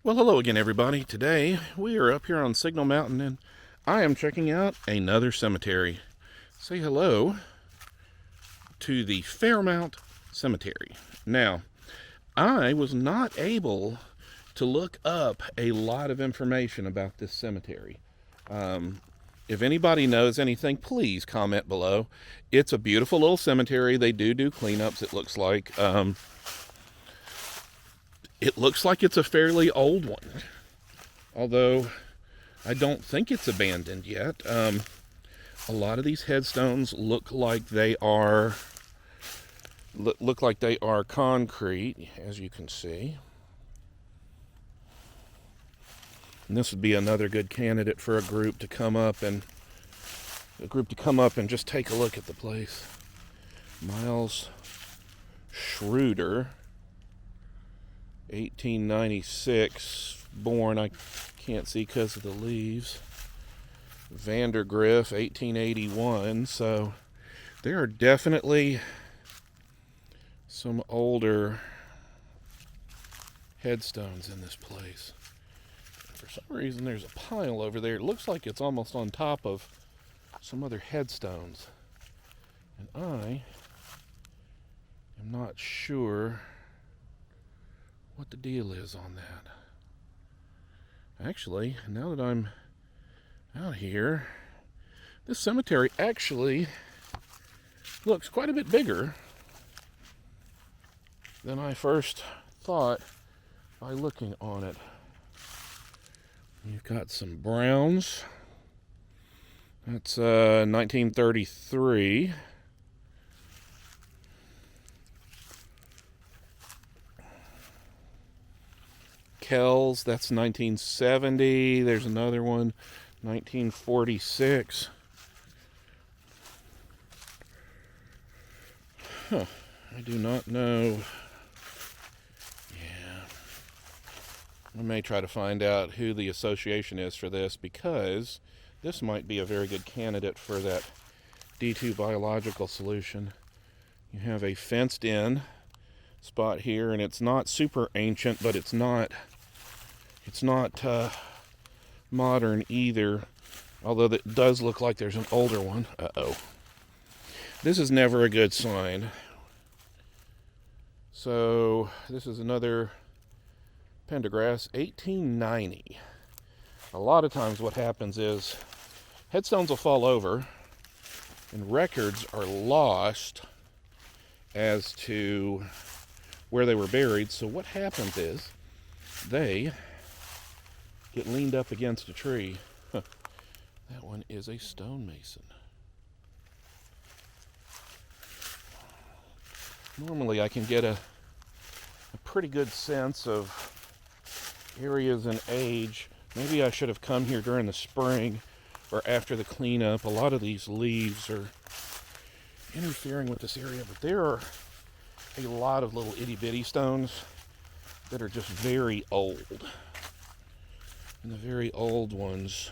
Well, hello again, everybody. Today we are up here on Signal Mountain and I am checking out another cemetery. Say hello to the Fairmount Cemetery. Now, I was not able to look up a lot of information about this cemetery. If anybody knows anything, please comment below. It's a beautiful little cemetery. They do cleanups, it looks like. It looks like it's a fairly old one, although I don't think it's abandoned yet. A lot of these headstones look like they are concrete, as you can see. And this would be another good candidate for a group to come up and just take a look at the place. Miles Schroeder, 1896, born. I can't see because of the leaves. Vandergriff, 1881. So there are definitely some older headstones in this place. For some reason, there's a pile over there. It looks like it's almost on top of some other headstones. And I am not sure what the deal is on that. Actually, now that I'm out here, this cemetery actually looks quite a bit bigger than I first thought by looking on it. You've got some Browns. That's 1933. Kells, that's 1970. There's another one, 1946. I do not know. I may try to find out who the association is for this, because this might be a very good candidate for that D2 biological solution. You have a fenced in spot here, and it's not super ancient, but it's not modern either, although it does look like there's an older one. This is never a good sign. So this is another Pendergrass, 1890. A lot of times what happens is headstones will fall over and records are lost as to where they were buried. So what happens is they get leaned up against a tree. That one is a stonemason. Normally I can get a pretty good sense of areas and age. Maybe I should have come here during the spring or after the cleanup. A lot of these leaves are interfering with this area, but there are a lot of little itty-bitty stones that are just very old. And the very old ones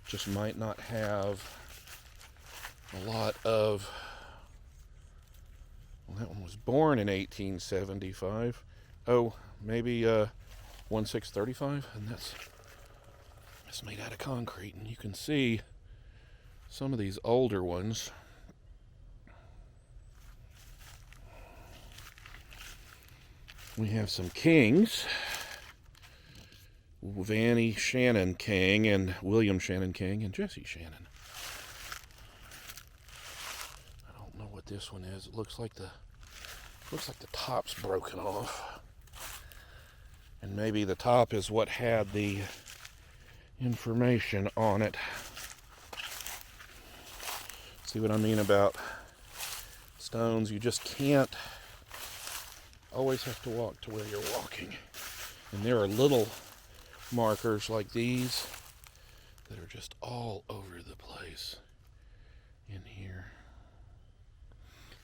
just might not have a lot of... Well, that one was born in 1875. Oh, maybe 1635, and that's made out of concrete. And you can see some of these older ones. We have some kings. Vannie Shannon King and William Shannon King and Jesse Shannon. I don't know what this one is. It looks like the top's broken off. And maybe the top is what had the information on it. See what I mean about stones? You just can't always have to walk to where you're walking. And there are little markers like these that are just all over the place in here.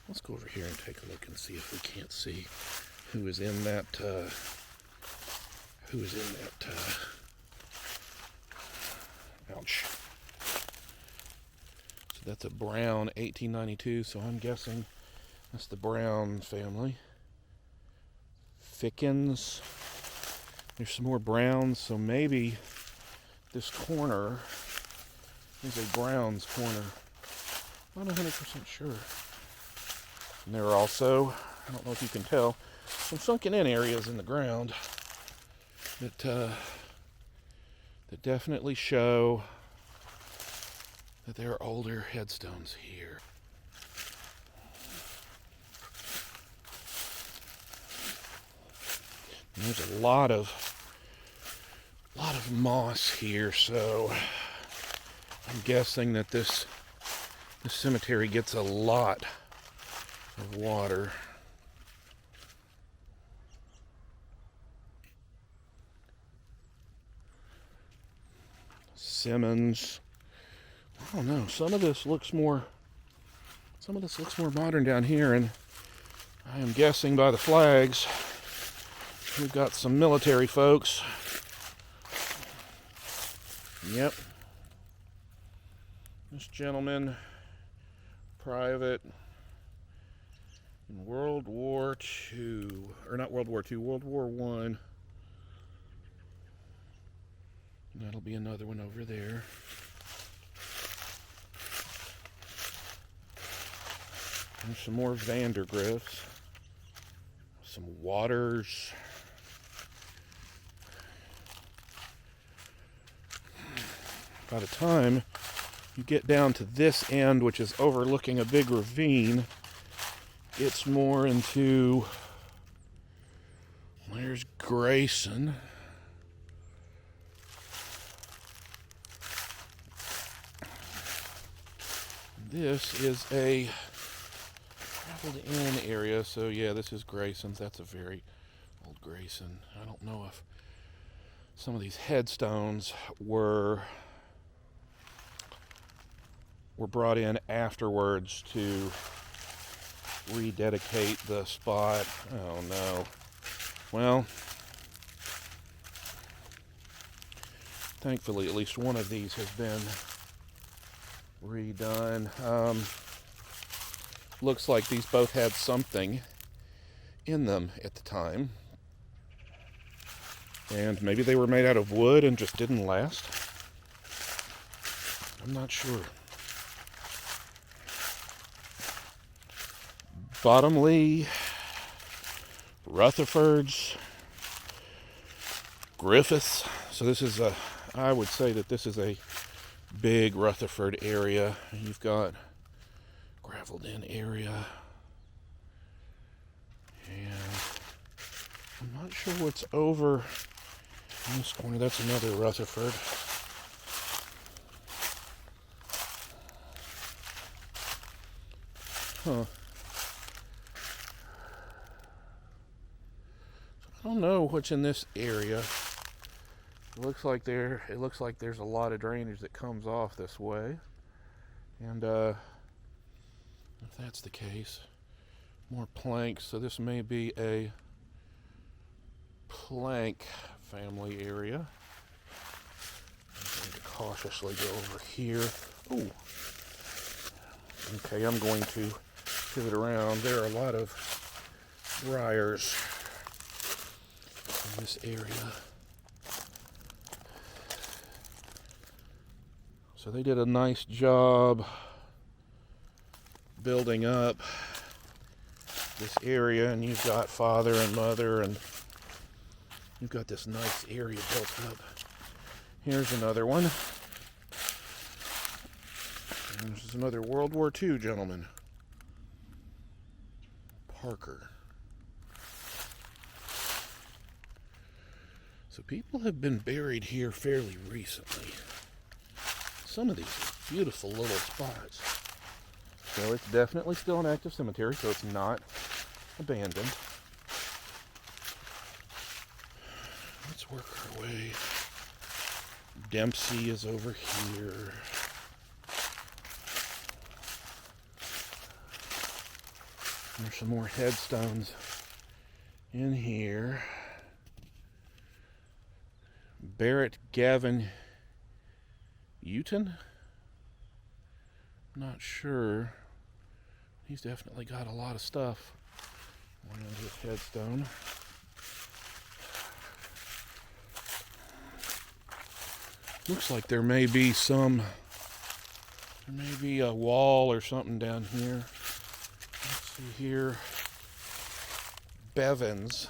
Let's go over here and take a look and see if we can't see who is in that ouch. So that's a Brown, 1892, so I'm guessing that's the Brown family. Fickens, There's some more browns, so maybe this corner is a Browns corner. Not 100% sure. And there are also, I don't know if you can tell, some sunken in areas in the ground that definitely show that there are older headstones here. And there's a lot of moss here, so I'm guessing that this cemetery gets a lot of water. Simmons. I don't know. Some of this looks more modern down here, and I am guessing by the flags we've got some military folks. Yep. This gentleman, private in World War II, or not World War II, World War I. That'll be another one over there. There's some more Vandergriffs. Some Waters. By the time you get down to this end, which is overlooking a big ravine, it's more into... There's Grayson. This is a traveled in area, so yeah, this is Grayson's. That's a very old Grayson. I don't know if some of these headstones were brought in afterwards to rededicate the spot. Oh no. Well, thankfully at least one of these has been redone. Looks like these both had something in them at the time. And maybe they were made out of wood and just didn't last. I'm not sure. Bottomley, Rutherfords, Griffiths. So this is I would say that this is a big Rutherford area. You've got graveled in area. And I'm not sure what's over in this corner. That's another Rutherford. Huh. I don't know what's in this area. It looks like there's a lot of drainage that comes off this way. And if that's the case, more planks. So this may be a plank family area. I'm going to cautiously go over here. Oh. Okay, I'm going to pivot around. There are a lot of briars in this area. So they did a nice job building up this area, and you've got father and mother, and you've got this nice area built up. Here's another one. And this is another World War II gentleman. Parker. So people have been buried here fairly recently. Some of these are beautiful little spots. So it's definitely still an active cemetery, so it's not abandoned. Let's work our way. Dempsey is over here. There's some more headstones in here. Barrett Gavin Uton? Not sure. He's definitely got a lot of stuff on his headstone. Looks like there may be a wall or something down here. Let's see here. Bevins.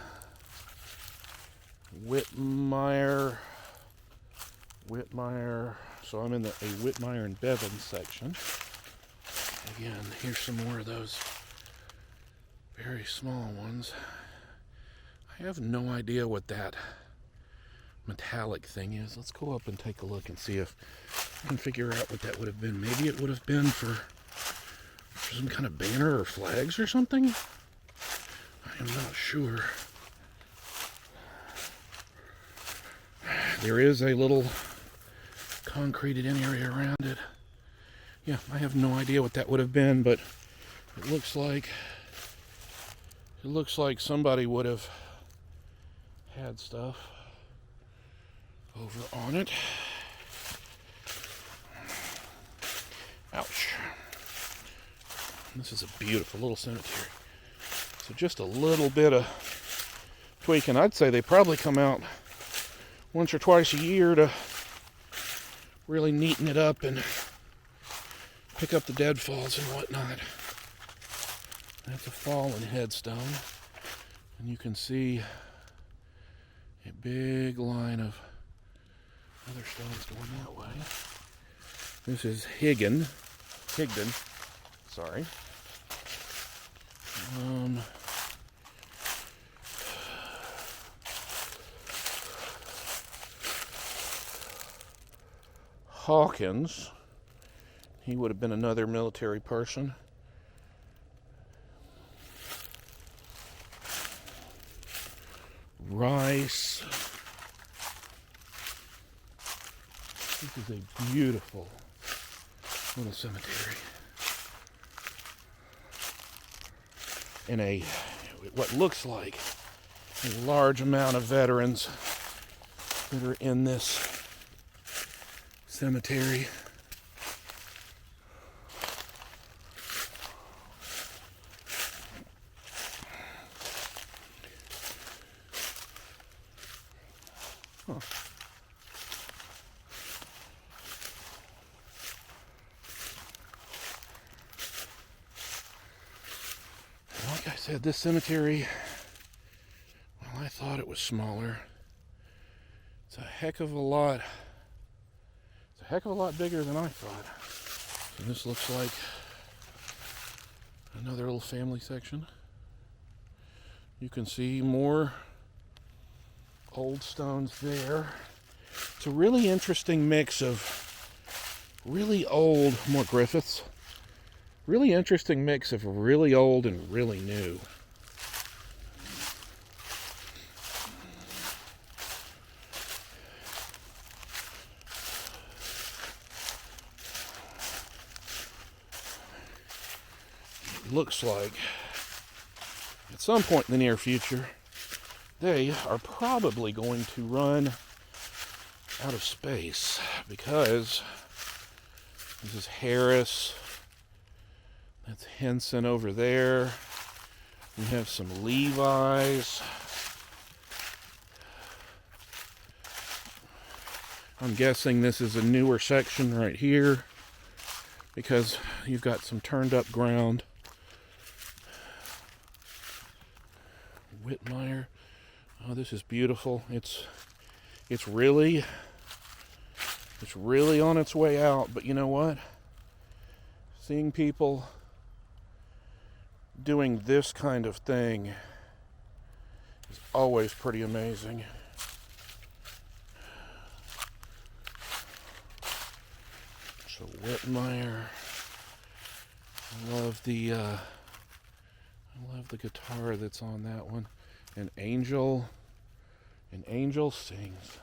Whitmire. So I'm in a Whitmire and Bevins section. Again, here's some more of those very small ones. I have no idea what that metallic thing is. Let's go up and take a look and see if I can figure out what that would have been. Maybe it would have been for some kind of banner or flags or something. I am not sure. There is a little concreted in area around it. Yeah, I have no idea what that would have been, but it looks like somebody would have had stuff over on it. Ouch. This is a beautiful little cemetery. So just a little bit of tweaking. I'd say they probably come out once or twice a year to really neaten it up and pick up the deadfalls and whatnot. That's a fallen headstone. And you can see a big line of other stones going that way. This is Higdon. Sorry. Hawkins. He would have been another military person. Rice. This is a beautiful little cemetery. In what looks like a large amount of veterans that are in this cemetery. Huh. Like I said, this cemetery, well, I thought it was smaller. It's a heck of a lot bigger than I thought. And this looks like another little family section. You can see more old stones there. It's a really interesting mix of really old, more Griffiths. Really interesting mix of really old and really new. It looks like at some point in the near future, they are probably going to run out of space because this is Harris. That's Henson over there. We have some Levi's. I'm guessing this is a newer section right here because you've got some turned up ground. Whitmire. Oh, this is beautiful. It's really on its way out, but you know what? Seeing people doing this kind of thing is always pretty amazing. So Whitmire, I love the guitar that's on that one. An angel sings.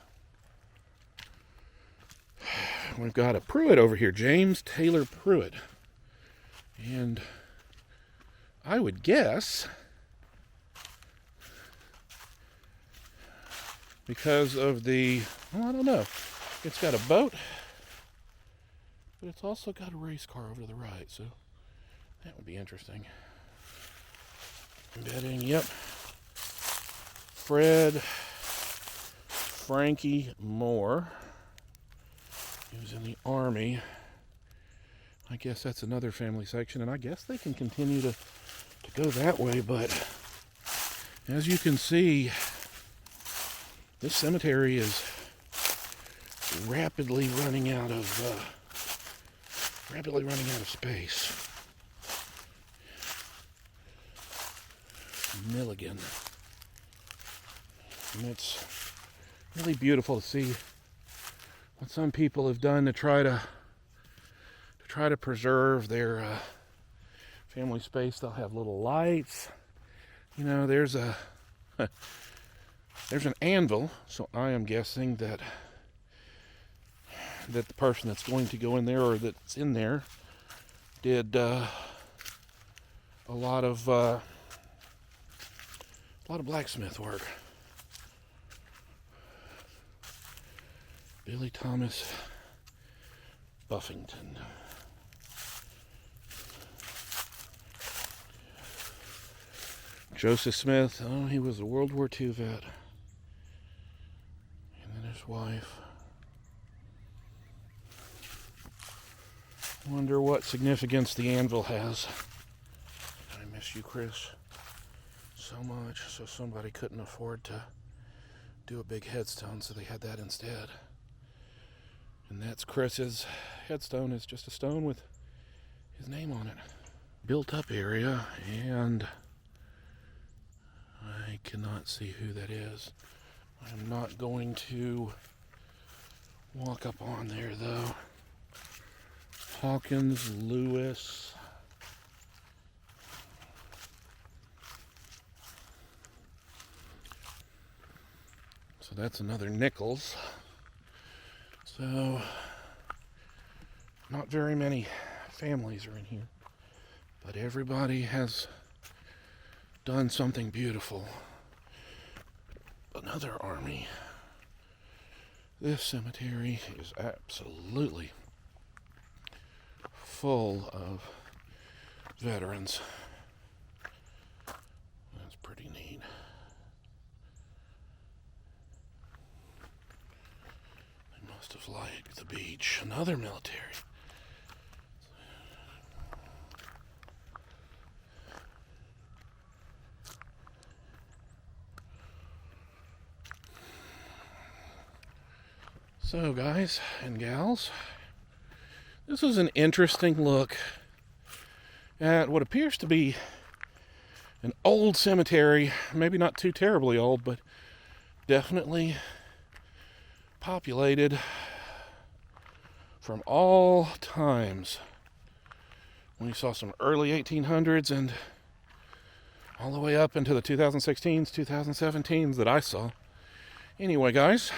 We've got a Pruitt over here, James Taylor Pruitt. And I would guess, because of the, well, I don't know. It's got a boat, but it's also got a race car over to the right, so that would be interesting. Betting, yep. Frankie Moore. He was in the Army. I guess that's another family section, and I guess they can continue to go that way, but as you can see, this cemetery is rapidly running out of space. Milligan. And it's really beautiful to see what some people have done to try to preserve their family space. They'll have little lights. You know, there's an anvil, so I am guessing that the person that's going to go in there, or that's in there, did a lot of blacksmith work. Billy Thomas Buffington. Joseph Smith, oh, he was a World War II vet. And then his wife. Wonder what significance the anvil has. I miss you, Chris, so much. So somebody couldn't afford to do a big headstone, so they had that instead. And that's Chris's headstone. Is just a stone with his name on it. Built up area, and I cannot see who that is. I'm not going to walk up on there, though. Hawkins, Lewis. So that's another Nichols. So, not very many families are in here, but everybody has done something beautiful. Another Army. This cemetery is absolutely full of veterans. That's pretty neat. They must have liked the beach. Another military. So, guys and gals, this is an interesting look at what appears to be an old cemetery. Maybe not too terribly old, but definitely populated from all times. We saw some early 1800s and all the way up into the 2016s, 2017s that I saw. Anyway, guys,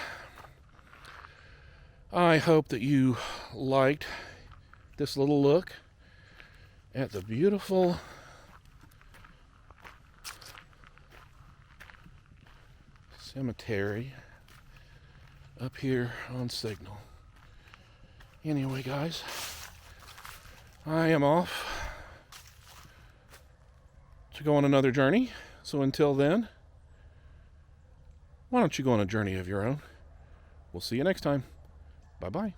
I hope that you liked this little look at the beautiful cemetery up here on Signal. Anyway, guys, I am off to go on another journey. So until then, why don't you go on a journey of your own? We'll see you next time. Bye-bye.